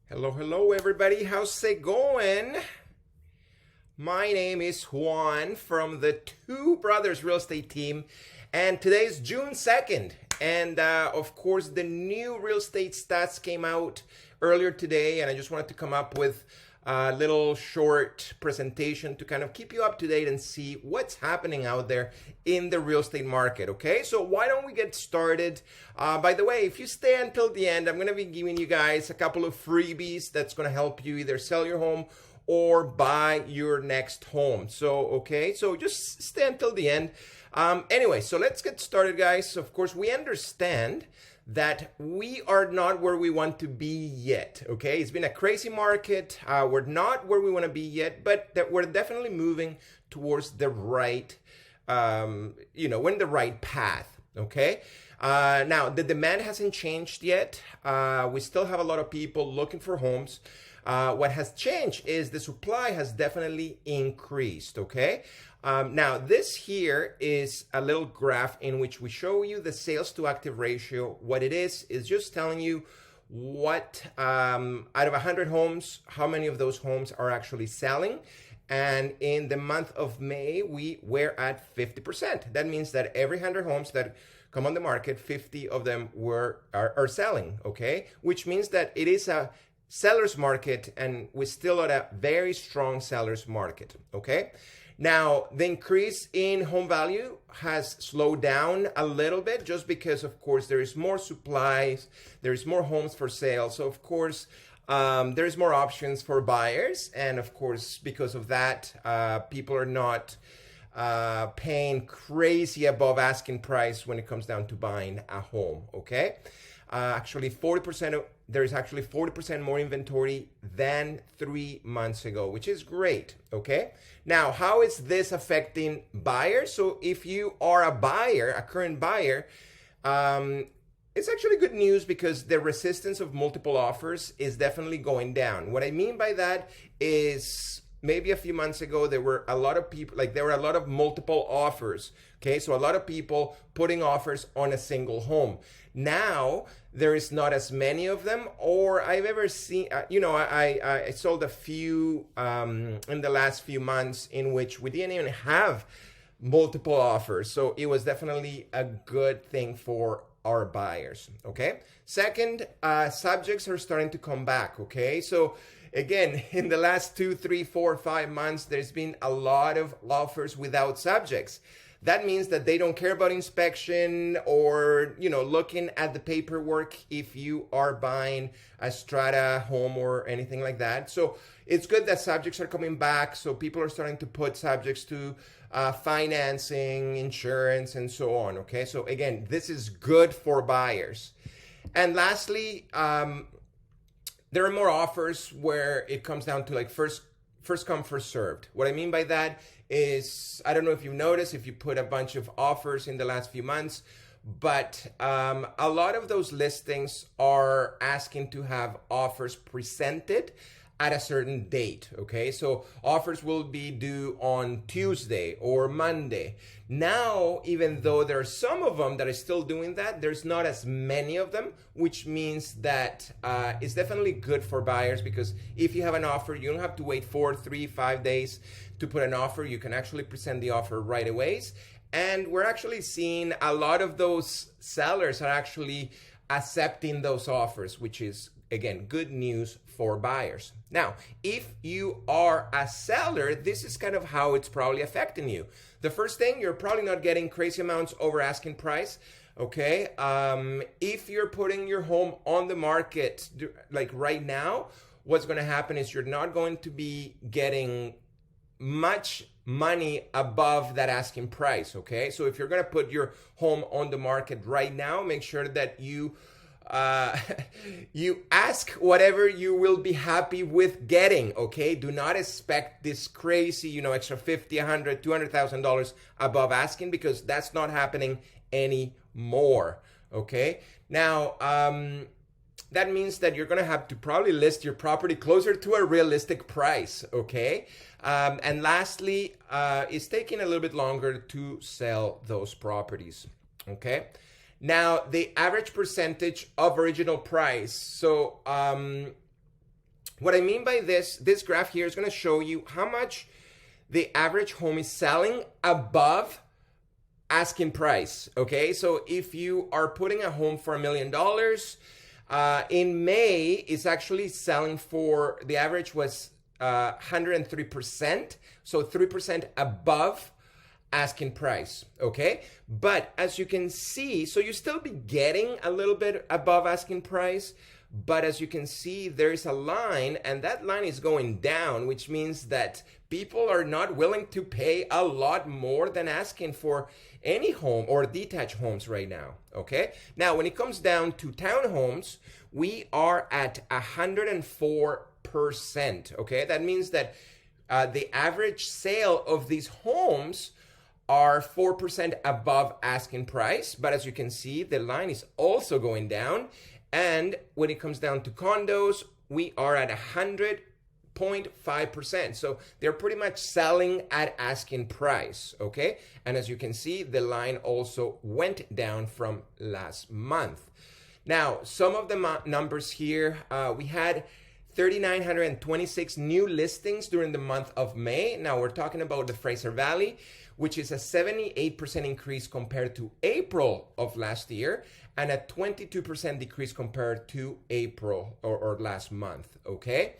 Hello, everybody. How's it going? My name is Juan from the Two Brothers Real Estate Team, and today is June 2nd. And of course, the new real estate stats came out earlier today, and I just wanted to come up with a little short presentation to kind of keep you up to date and see what's happening out there in the real estate market. Okay, so why don't we get started? By the way, if you stay until the end, I'm going to be giving you guys a couple of freebies that's going to help you either sell your home or buy your next home. So just stay until the end. Anyway, so let's get started, guys. Of course, we understand that we are not where we want to be yet. Okay, it's been a crazy market. We're not where we want to be yet, but that we're definitely moving towards the right, we're in the right path. Okay. Now the demand hasn't changed yet. We still have a lot of people looking for homes. What has changed is the supply has definitely increased. Okay. Now this here is a little graph in which we show you the sales to active ratio. What it is just telling you what out of 100 homes, how many of those homes are actually selling. And in the month of May, we were at 50%. That means that every 100 homes that come on the market, 50 of them are selling. Okay, which means that it is a seller's market, and we're still at a very strong seller's market. Okay. Now, the increase in home value has slowed down a little bit just because, of course, there is more supplies, there is more homes for sale. So, of course, there's more options for buyers. And, of course, because of that, people are not paying crazy above asking price when it comes down to buying a home, okay? There is actually 40% more inventory than 3 months ago, which is great, okay? Now, how is this affecting buyers? So if you are a buyer, a current buyer, it's actually good news because the resistance of multiple offers is definitely going down. What I mean by that is maybe a few months ago, there were a lot of people, there were a lot of multiple offers, okay? So a lot of people putting offers on a single home. Now, there is not as many of them, or I've ever seen, I sold a few in the last few months in which we didn't even have multiple offers. So it was definitely a good thing for our buyers, okay? Second, subjects are starting to come back, okay? So again, in the last 2, 3, 4, 5 months, there's been a lot of offers without subjects. That means that they don't care about inspection or, looking at the paperwork if you are buying a strata home or anything like that. So it's good that subjects are coming back. So people are starting to put subjects to financing, insurance, and so on. Okay. So again, this is good for buyers. And lastly, there are more offers where it comes down to first come, first served. What I mean by that is, I don't know if you've noticed, if you put a bunch of offers in the last few months, but a lot of those listings are asking to have offers presented at a certain date, okay? So offers will be due on Tuesday or Monday. Now, even though there are some of them that are still doing that, there's not as many of them, which means that it's definitely good for buyers because if you have an offer, you don't have to wait 4, 3, 5 days to put an offer. You can actually present the offer right away. And we're actually seeing a lot of those sellers are actually accepting those offers, which is, again, good news for buyers. Now, if you are a seller, this is kind of how it's probably affecting you. The first thing, you're probably not getting crazy amounts over asking price. Okay. If you're putting your home on the market like right now, what's going to happen is you're not going to be getting much money above that asking price. Okay. So if you're going to put your home on the market right now, make sure that you ask whatever you will be happy with getting, okay? Do not expect this crazy, extra $50, $100, $200,000 above asking because that's not happening anymore, okay? Now, that means that you're gonna have to probably list your property closer to a realistic price, okay? And lastly, it's taking a little bit longer to sell those properties, okay? Now, the average percentage of original price. So What I mean by this graph here is going to show you how much the average home is selling above asking price. Okay, so if you are putting a home for $1 million, in May, it's actually selling for, the average was 103%, so 3% above asking price, okay? But as you can see, so you still be getting a little bit above asking price, but as you can see, there's a line, and that line is going down, which means that people are not willing to pay a lot more than asking for any home or detached homes right now, okay? Now, when it comes down to townhomes, we are at 104%, okay? That means that the average sale of these homes are 4% above asking price, but as you can see, the line is also going down. And when it comes down to condos, we are at 100.5%. So they're pretty much selling at asking price, okay? And as you can see, the line also went down from last month. Now, some of the numbers here, we had 3,926 new listings during the month of May. Now we're talking about the Fraser Valley, which is a 78% increase compared to April of last year, and a 22% decrease compared to April or last month, okay?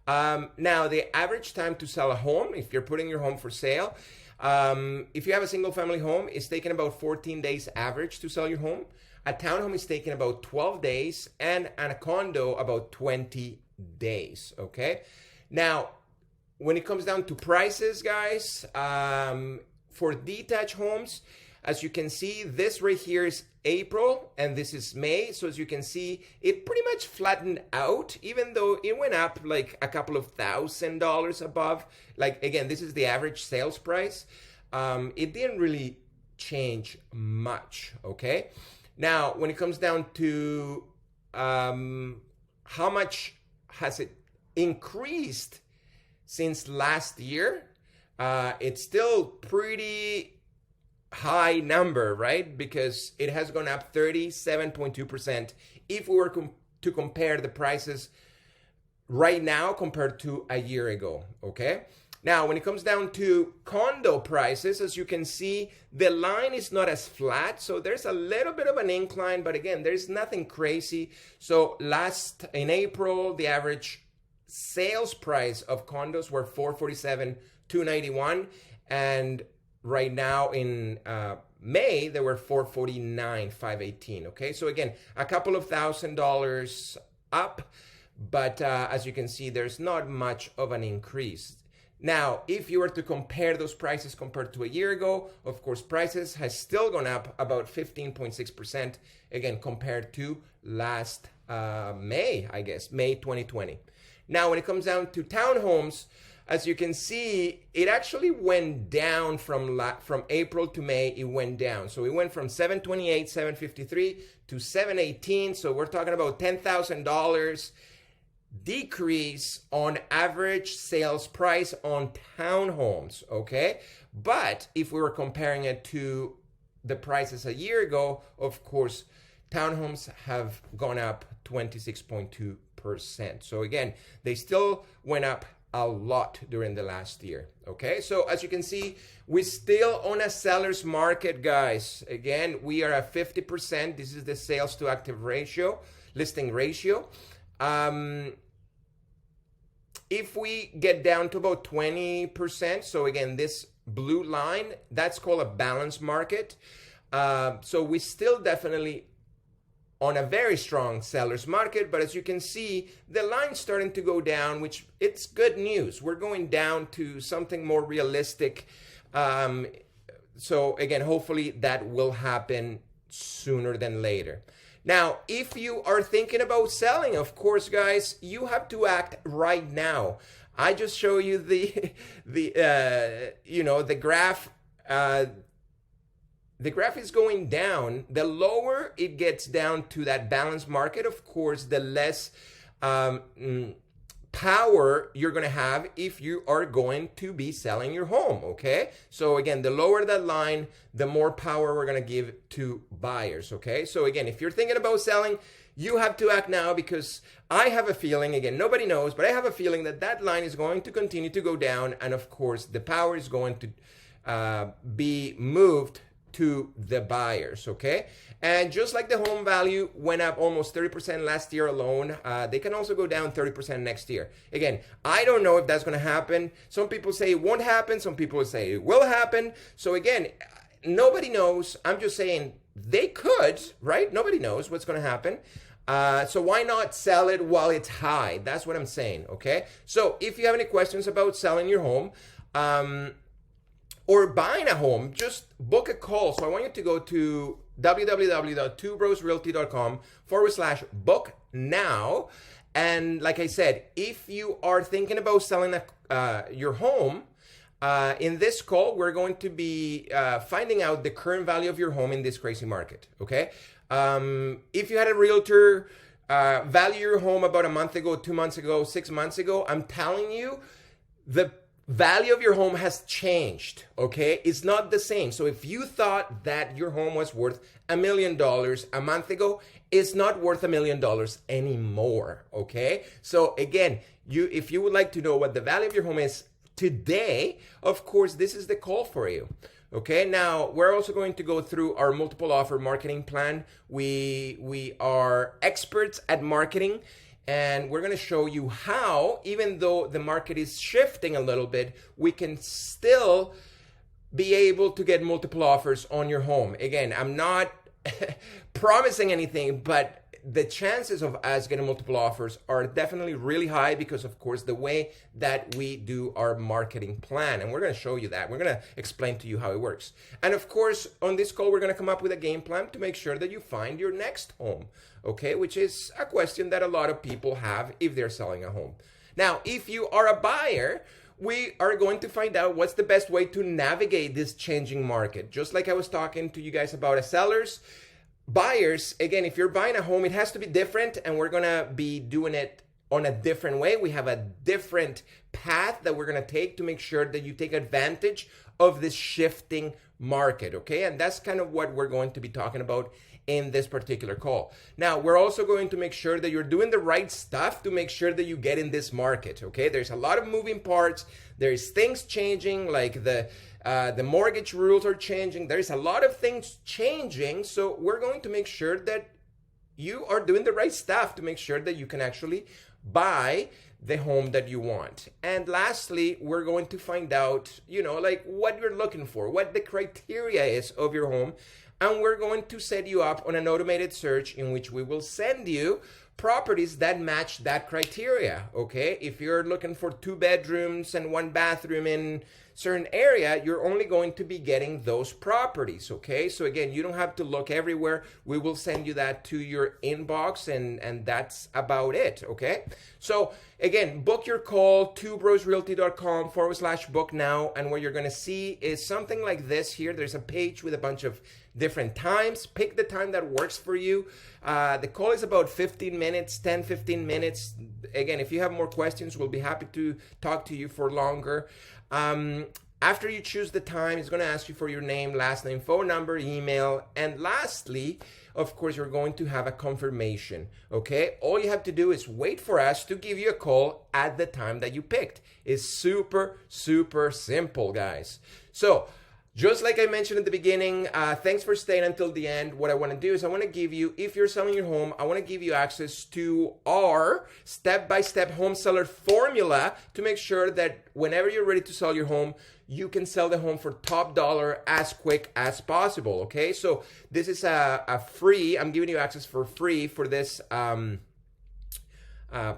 Now, the average time to sell a home, if you're putting your home for sale, if you have a single family home, it's taking about 14 days average to sell your home. A townhome is taking about 12 days, and a condo about 20 days, okay? Now, when it comes down to prices, guys, for detached homes, as you can see, this right here is April and this is May. So as you can see, it pretty much flattened out, even though it went up like a couple of $1,000 above. Like, again, this is the average sales price. It didn't really change much, okay? Now, when it comes down to how much has it increased since last year, it's still pretty high number, right? Because it has gone up 37.2% if we were to compare the prices right now compared to a year ago, okay? Now, when it comes down to condo prices, as you can see, the line is not as flat, so there's a little bit of an incline, but again, there's nothing crazy. So in April, the average sales price of condos were $447,291, and right now in May they were $449,518. Okay, so again, a couple of $1,000 up, but as you can see, there's not much of an increase. Now, if you were to compare those prices compared to a year ago, of course, prices has still gone up about 15.6%, again, compared to last May, I guess, May 2020. Now, when it comes down to townhomes, as you can see, it actually went down from April to May. It went down. So it went from 728, 753 to 718. So we're talking about $10,000 decrease on average sales price on townhomes, okay? But if we were comparing it to the prices a year ago, of course, townhomes have gone up 26.2%. So again, they still went up a lot during the last year, okay? So as you can see, we're still on a seller's market, guys. Again, we are at 50%. This is the sales to active ratio, listing ratio. If we get down to about 20%, so again, this blue line, that's called a balanced market. So we still definitely on a very strong seller's market, but as you can see, the line's starting to go down, which it's good news. We're going down to something more realistic. So again, hopefully that will happen sooner than later. Now, if you are thinking about selling, of course, guys, you have to act right now. I just show you the graph. The graph is going down. The lower it gets down to that balanced market, of course, the less power you're going to have if you are going to be selling your home, okay? So again, the lower that line, the more power we're going to give to buyers, okay? So again, if you're thinking about selling, you have to act now, because I have a feeling, again, nobody knows, but I have a feeling that that line is going to continue to go down. And of course, the power is going to be moved to the buyers, okay? And just like the home value went up almost 30% last year alone, they can also go down 30% next year. Again, I don't know if that's going to happen. Some people say it won't happen. Some people say it will happen. So again, nobody knows. I'm just saying they could, right? Nobody knows what's going to happen. So why not sell it while it's high? That's what I'm saying, okay? So if you have any questions about selling your home, or buying a home, just book a call. So I want you to go to www.twobrosrealty.com/book now. And like I said, if you are thinking about selling your home, in this call, we're going to be finding out the current value of your home in this crazy market, okay? If you had a realtor value your home about a month ago, 2 months ago, 6 months ago, I'm telling you, the value of your home has changed, okay? It's not the same. So if you thought that your home was worth $1 million a month ago, it's not worth $1 million anymore, okay? So again, if you would like to know what the value of your home is today, of course, this is the call for you. Okay, now we're also going to go through our multiple offer marketing plan. We are experts at marketing, and we're going to show you how, even though the market is shifting a little bit, we can still be able to get multiple offers on your home. Again, I'm not promising anything, but the chances of us getting multiple offers are definitely really high because, of course, the way that we do our marketing plan. And we're going to show you that. We're going to explain to you how it works. And of course, on this call, we're going to come up with a game plan to make sure that you find your next home, okay? Which is a question that a lot of people have if they're selling a home. Now, if you are a buyer, we are going to find out what's the best way to navigate this changing market. Just like I was talking to you guys about as sellers, buyers, again, if you're buying a home, it has to be different, and we're gonna be doing it on a different way. We have a different path that we're gonna take to make sure that you take advantage of this shifting market, okay? And that's kind of what we're going to be talking about in this particular call. Now, we're also going to make sure that you're doing the right stuff to make sure that you get in this market, okay? There's a lot of moving parts. There's things changing, like the mortgage rules are changing. There's a lot of things changing. So we're going to make sure that you are doing the right stuff to make sure that you can actually buy the home that you want. And lastly, we're going to find out, like what you're looking for, what the criteria is of your home. And we're going to set you up on an automated search in which we will send you properties that match that criteria, okay? If you're looking for 2 bedrooms and 1 bathroom in certain area, you're only going to be getting those properties, okay? So again, you don't have to look everywhere. We will send you that to your inbox, and that's about it, okay? So again, book your call, twobrosrealty.com/book now, and what you're gonna see is something like this here. There's a page with a bunch of different times. Pick the time that works for you. The call is about 15 minutes, 10-15 minutes. Again, if you have more questions, we'll be happy to talk to you for longer. After you choose the time, it's going to ask you for your name, last name, phone number, email, and lastly, of course, you're going to have a confirmation, okay? All you have to do is wait for us to give you a call at the time that you picked. It's super, super simple, guys. So, just like I mentioned at the beginning, thanks for staying until the end. What I want to do is I want to give you, if you're selling your home, I want to give you access to our step-by-step home seller formula to make sure that whenever you're ready to sell your home, you can sell the home for top dollar as quick as possible, okay? So this is a free, I'm giving you access for free for this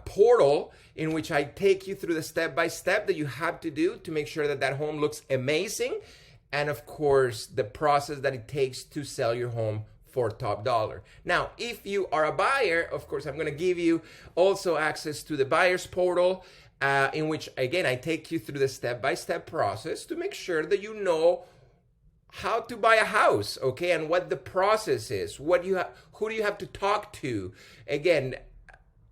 portal in which I take you through the step-by-step that you have to do to make sure that that home looks amazing. And of course, the process that it takes to sell your home for top dollar. Now, if you are a buyer, of course, I'm going to give you also access to the buyer's portal, in which, again, I take you through the step-by-step process to make sure that you know how to buy a house, okay, and what the process is, who do you have to talk to. Again,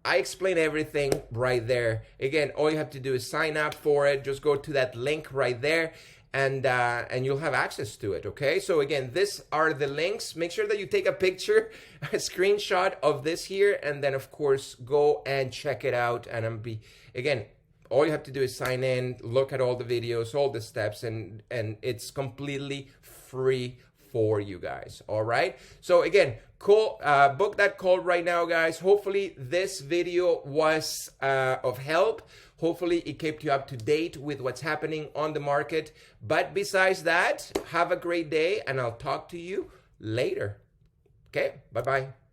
I explain everything right there. Again, all you have to do is sign up for it. Just go to that link right there. and you'll have access to it. Okay, so again, these are the links. Make sure that you take a picture, a screenshot of this here, and then of course go and check it out. And again, all you have to do is sign in, look at all the videos, all the steps, and it's completely free for you guys. All right, so again, cool. Book that call right now, guys. Hopefully this video was of help. Hopefully it kept you up to date with what's happening on the market. But besides that, have a great day, and I'll talk to you later. Okay, bye-bye.